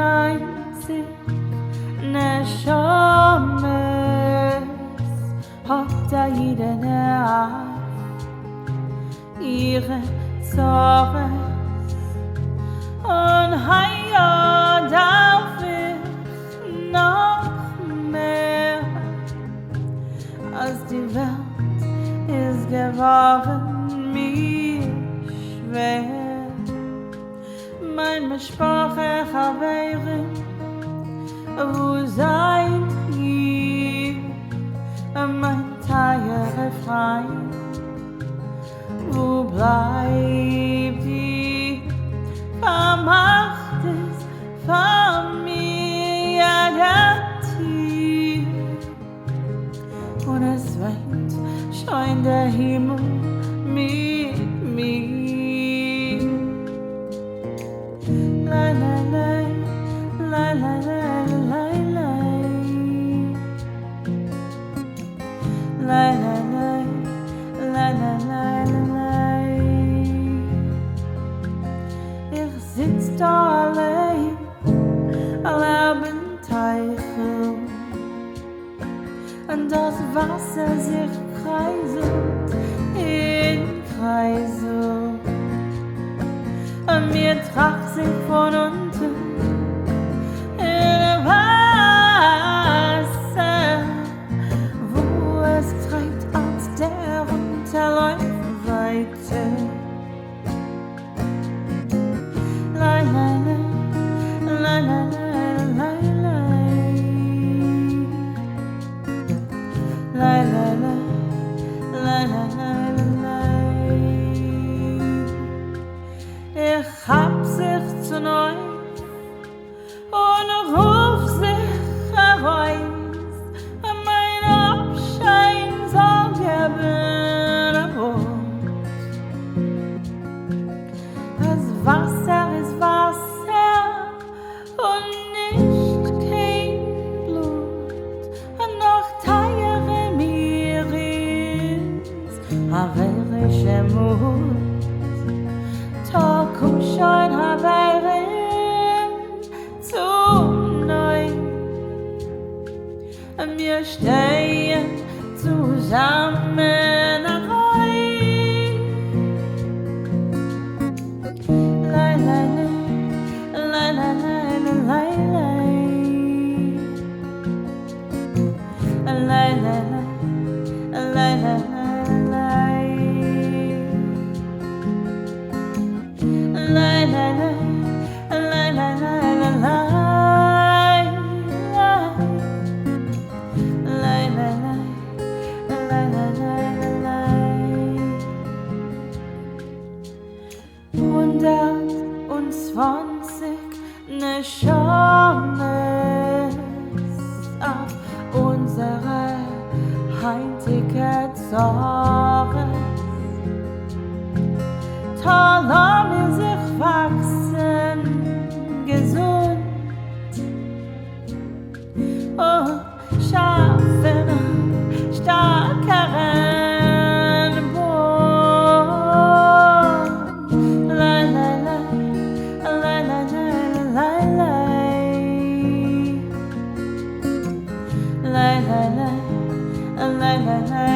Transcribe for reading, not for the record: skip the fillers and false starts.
einzig Neshomes hat jede Nacht ihre Zorres und Heier darf ich noch mehr als die Welt ist geworden mir schwer. Mein Besprache Chavere, wo seid ihr? Mein teure Freund, wo bleibt ihr? Vermacht es von mir der Tier. Und es weint, scheint der Himmel mit mir. La la la, la la la la la, la la la, la la la la. Ich sitz da allein, am Teichel, und das Wasser sich kreiselt in Kreisel. Und mir tracht sich von unten in Wasser, wo es treibt, als der Unterläuft weiter. La la la, la la la la la, la la la, la la la. Ich hab sich zu neu und ruf sich heraus, mein Abschein soll geben Rot. Das Wasser ist Wasser und nicht kein Blut, und noch teure mir ist haverische Mut. Komm schon herein zu neu. Wir stehen zusammen rein. La la la, la la la la la, la la la, la la la. La la la, la la la la la, la la la, la la la. 120 Neshomes auf unsere heutige Zorre. Talam in sich wachsen, gesund und schaffen starkeren Bund. La la la, la la la la la, la la la, la la la.